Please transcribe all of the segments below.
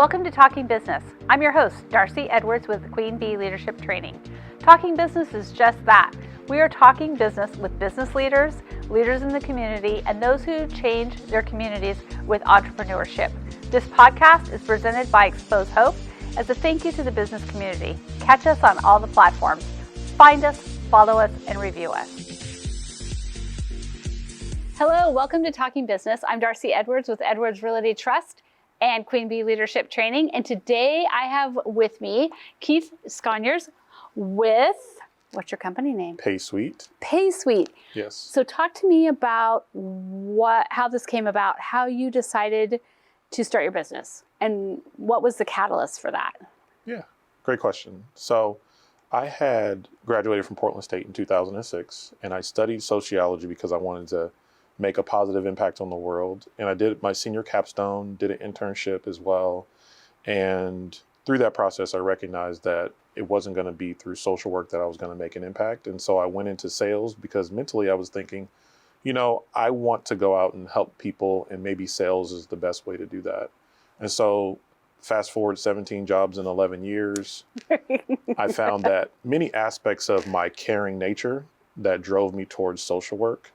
Welcome to Talking Business. I'm your host, Darcey Edwards with Queen Bee Leadership Training. Talking Business is just that. We are talking business with business leaders, leaders in the community, and those who change their communities with entrepreneurship. This podcast is presented by Xpose Hope as a thank you to the business community. Catch us on all the platforms. Find us, follow us, and review us. Hello, welcome to Talking Business. I'm Darcey Edwards with Edwards Realty Trust and Queen Bee Leadership Training. And today I have with me Keith Sconiers with, what's your company name? PaySuite. PaySuite. Yes. So talk to me about how this came about, how you decided to start your business, and what was the catalyst for that? Yeah, great question. So I had graduated from Portland State in 2006, and I studied sociology because I wanted to make a positive impact on the world. And I did my senior capstone, did an internship as well. And through that process, I recognized that it wasn't going to be through social work that I was going to make an impact. And so I went into sales because mentally I was thinking, I want to go out and help people, and maybe sales is the best way to do that. And so fast forward 17 jobs in 11 years, I found that many aspects of my caring nature that drove me towards social work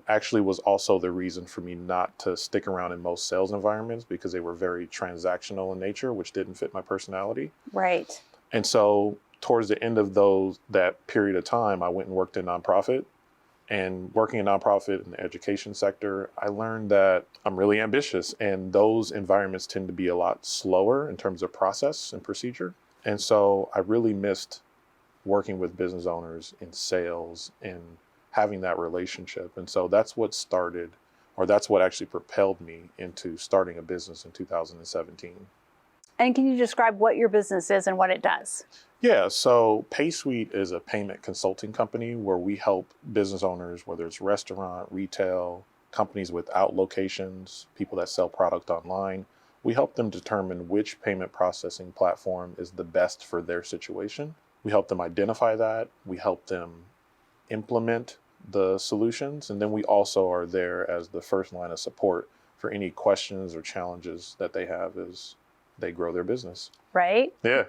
actually was also the reason for me not to stick around in most sales environments, because they were very transactional in nature, which didn't fit my personality. Right. And so towards the end of that period of time, I went and worked in nonprofit. And working in nonprofit in the education sector, I learned that I'm really ambitious, and those environments tend to be a lot slower in terms of process and procedure. And so I really missed working with business owners in sales and having that relationship. And so that's what actually propelled me into starting a business in 2017. And can you describe what your business is and what it does? Yeah, so PaySuite is a payment consulting company where we help business owners, whether it's restaurant, retail, companies without locations, people that sell product online. We help them determine which payment processing platform is the best for their situation. We help them identify that. We help them implement the solutions. And then we also are there as the first line of support for any questions or challenges that they have as they grow their business. Right? Yeah.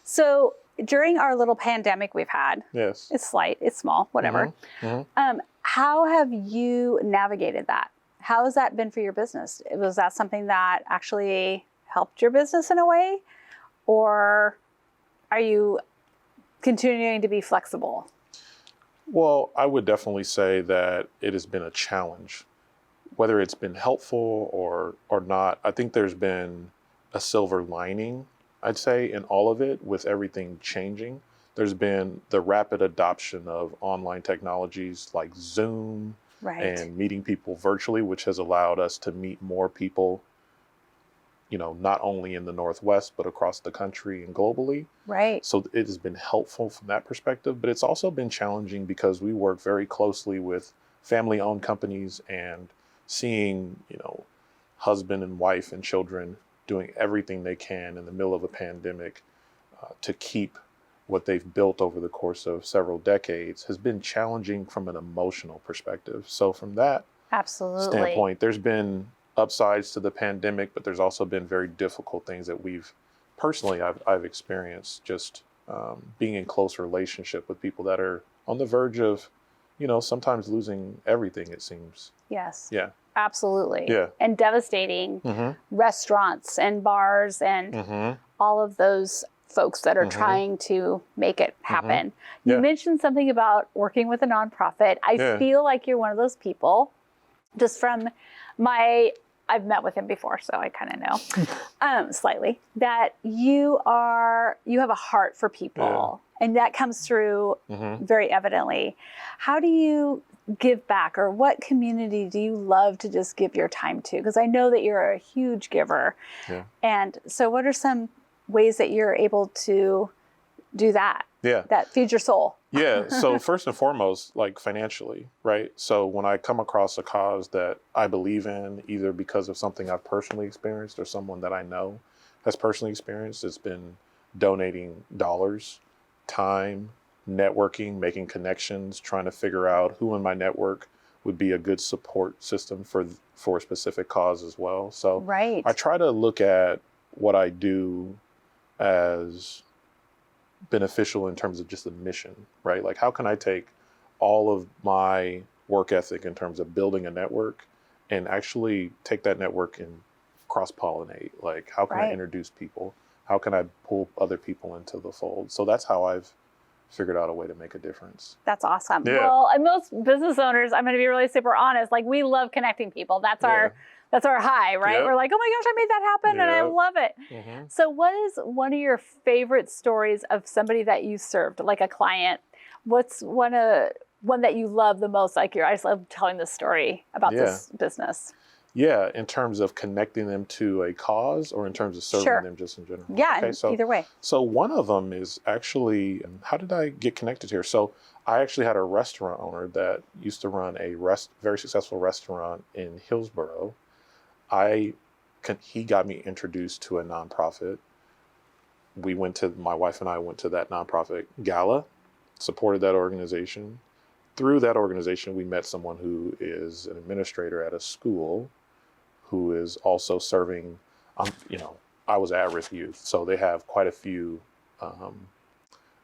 So during our little pandemic we've had, yes, it's slight, it's small, whatever. Mm-hmm. How have you navigated that? How has that been for your business? Was that something that actually helped your business in a way? Or are you continuing to be flexible? Well, I would definitely say that it has been a challenge. Whether it's been helpful or not, I think there's been a silver lining, I'd say, in all of it, with everything changing. There's been the rapid adoption of online technologies like Zoom, right, and meeting people virtually, which has allowed us to meet more people, not only in the Northwest, but across the country and globally. Right. So it has been helpful from that perspective, but it's also been challenging because we work very closely with family-owned companies, and seeing, husband and wife and children doing everything they can in the middle of a pandemic to keep what they've built over the course of several decades has been challenging from an emotional perspective. So from that standpoint, there's been upsides to the pandemic, but there's also been very difficult things that I've experienced, just being in close relationship with people that are on the verge of, sometimes losing everything, it seems. Yes. Yeah. Absolutely. Yeah. And devastating restaurants and bars and all of those folks that are trying to make it happen. You mentioned something about working with a nonprofit. I feel like you're one of those people, just from I've met with him before, so I kind of know slightly, that you have a heart for people, and that comes through very evidently. How do you give back, or what community do you love to just give your time to? Because I know that you're a huge giver. Yeah. And so what are some ways that you're able to do that? Yeah. That feeds your soul? Yeah. So first and foremost, like financially, right? So when I come across a cause that I believe in, either because of something I've personally experienced or someone that I know has personally experienced, it's been donating dollars, time, networking, making connections, trying to figure out who in my network would be a good support system for a specific cause as well. So I try to look at what I do as beneficial in terms of just the mission, right? Like, how can I take all of my work ethic in terms of building a network and actually take that network and cross-pollinate? Like, how can I introduce people? How can I pull other people into the fold? So that's how I've figured out a way to make a difference. That's awesome. Yeah. Well, and most business owners, I'm going to be really super honest, like, we love connecting people. That's our high, right? Yep. We're like, oh my gosh, I made that happen and I Yep. love it. So what is one of your favorite stories of somebody that you served, like a client? What's one that you love the most? Like, I just love telling this story about this business. Yeah, in terms of connecting them to a cause, or in terms of serving them just in general? Yeah, okay, so, either way. So one of them is actually, how did I get connected here? So I actually had a restaurant owner that used to run a very successful restaurant in Hillsboro. He got me introduced to a nonprofit. My wife and I went to that nonprofit gala, supported that organization. Through that organization, we met someone who is an administrator at a school, who is also serving, I was at-risk youth. So they have quite a few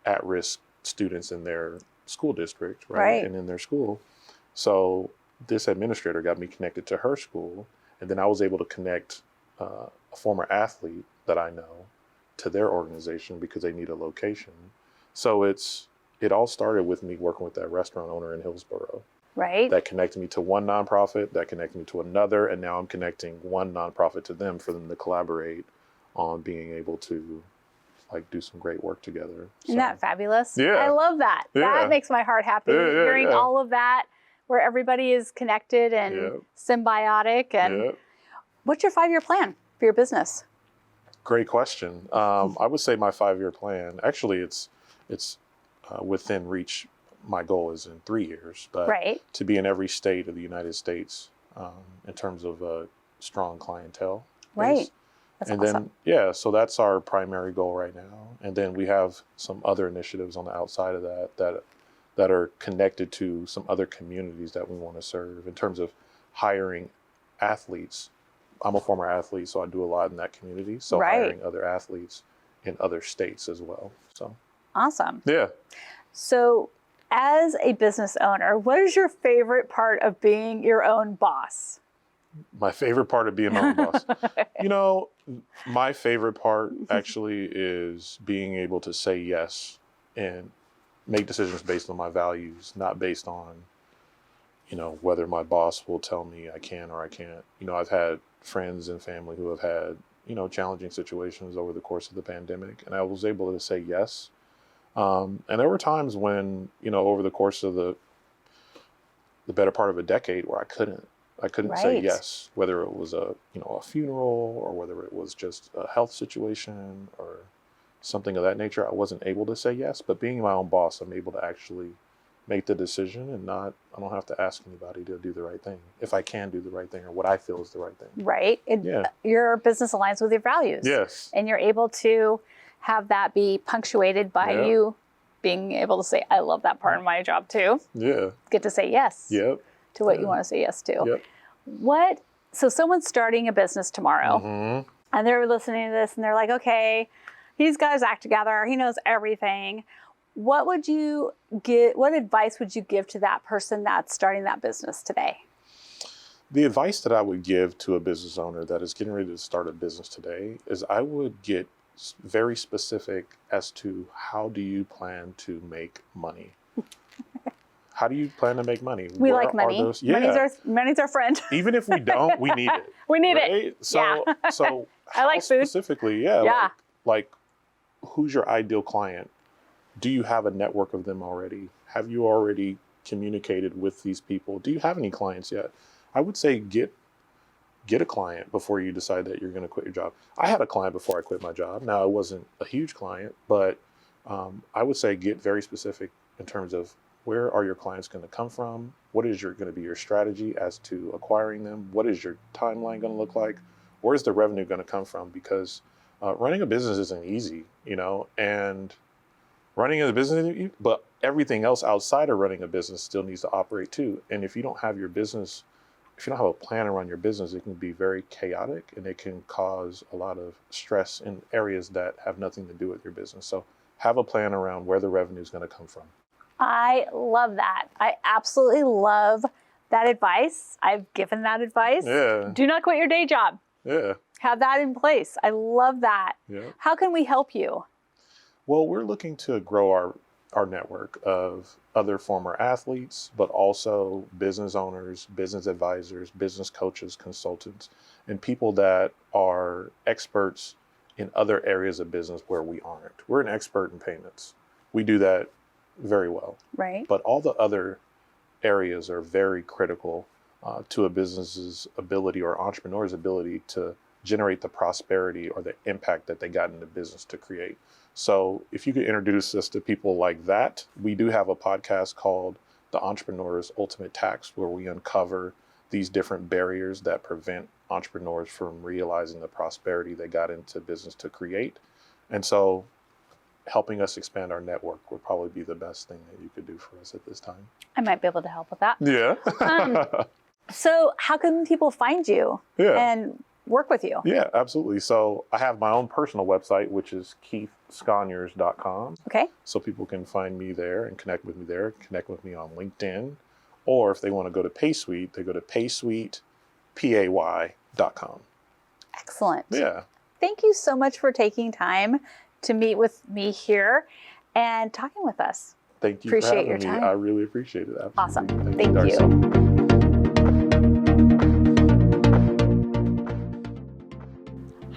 at-risk students in their school district, right? And in their school. So this administrator got me connected to her school. And then I was able to connect a former athlete that I know to their organization because they need a location. So it all started with me working with that restaurant owner in Hillsboro. Right. That connected me to one nonprofit, that connected me to another, and now I'm connecting one nonprofit to them for them to collaborate on being able to do some great work together. Isn't that fabulous? Yeah. I love that. Yeah. That makes my heart happy. Hearing all of that, where everybody is connected and symbiotic. And what's your 5-year plan for your business? Great question. I would say my 5-year plan, actually it's within reach. My goal is in 3 years, but to be in every state of the United States in terms of a strong clientele. Right. That's awesome. Then, so that's our primary goal right now. And then we have some other initiatives on the outside of that are connected to some other communities that we want to serve in terms of hiring athletes. I'm a former athlete, so I do a lot in that community. So hiring other athletes in other states as well. So awesome. Yeah. So as a business owner, what is your favorite part of being your own boss? My favorite part of being my own boss. My favorite part actually is being able to say yes and make decisions based on my values, not based on, whether my boss will tell me I can or I can't. I've had friends and family who have had, challenging situations over the course of the pandemic, and I was able to say yes. And there were times when, over the course of the better part of a decade where I couldn't say yes, whether it was a funeral or whether it was just a health situation or something of that nature. I wasn't able to say yes, but being my own boss, I'm able to actually make the decision and I don't have to ask anybody to do the right thing if I can do the right thing or what I feel is the right thing. Right. Your business aligns with your values. Yes. And you're able to have that be punctuated by you being able to say, I love that part of my job too. Yeah. Get to say yes to what you want to say yes to. Yep. So someone's starting a business tomorrow and they're listening to this and they're like, okay, he's got his act together. He knows everything. What advice would you give to that person that's starting that business today? The advice that I would give to a business owner that is getting ready to start a business today is I would get very specific as to how do you plan to make money? How do you plan to make money? We like money. Money's our friend. Even if we don't, we need it. We need it. So I like food. Specifically, like who's your ideal client? Do you have a network of them already? Have you already communicated with these people? Do you have any clients yet? I would say get a client before you decide that you're going to quit your job. I had a client before I quit my job. Now, it wasn't a huge client, but I would say get very specific in terms of where are your clients going to come from? What is going to be your strategy as to acquiring them? What is your timeline going to look like? Where's the revenue going to come from? Because running a business isn't easy, and running a business, but everything else outside of running a business still needs to operate too. And if you don't have your business if you don't have a plan around your business, it can be very chaotic and it can cause a lot of stress in areas that have nothing to do with your business. So have a plan around where the revenue is going to come from. I love that. I absolutely love that advice. I've given that advice. Yeah. Do not quit your day job. Yeah. Have that in place. I love that. Yeah. How can we help you? Well, we're looking to grow our network of other former athletes, but also business owners, business advisors, business coaches, consultants, and people that are experts in other areas of business where we aren't. We're an expert in payments. We do that very well. Right. But all the other areas are very critical to a business's ability or entrepreneur's ability to generate the prosperity or the impact that they got in the business to create. So if you could introduce us to people like that, we do have a podcast called The Entrepreneur's Ultimate Tax, where we uncover these different barriers that prevent entrepreneurs from realizing the prosperity they got into business to create. And so helping us expand our network would probably be the best thing that you could do for us at this time. I might be able to help with that. Yeah. So how can people find you and work with you? Yeah, absolutely. So I have my own personal website, which is keithsconiers.com. Okay. So people can find me there and connect with me there, connect with me on LinkedIn. Or if they want to go to PaySuite, they go to PaySuitePay.com. Excellent. Yeah. Thank you so much for taking time to meet with me here and talking with us. Thank you Appreciate for having your me. time. I really appreciate it. Absolutely. Awesome. Thank Thank you. Darcey.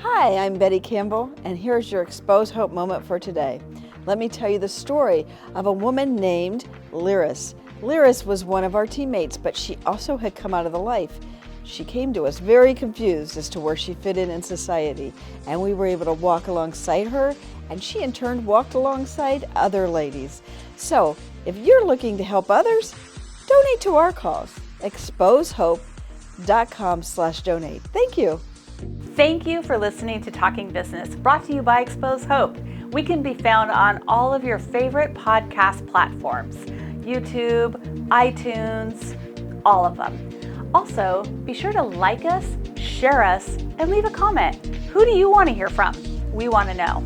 Hi, I'm Betty Campbell, and here's your Xpose Hope moment for today. Let me tell you the story of a woman named Lyris. Lyris was one of our teammates, but she also had come out of the life. She came to us very confused as to where she fit in society, and we were able to walk alongside her, and she in turn walked alongside other ladies. So, if you're looking to help others, donate to our cause. XposeHope.com/donate. Thank you. Thank you for listening to Talking Business, brought to you by Xpose Hope. We can be found on all of your favorite podcast platforms, YouTube, iTunes, all of them. Also, be sure to like us, share us, and leave a comment. Who do you want to hear from? We want to know.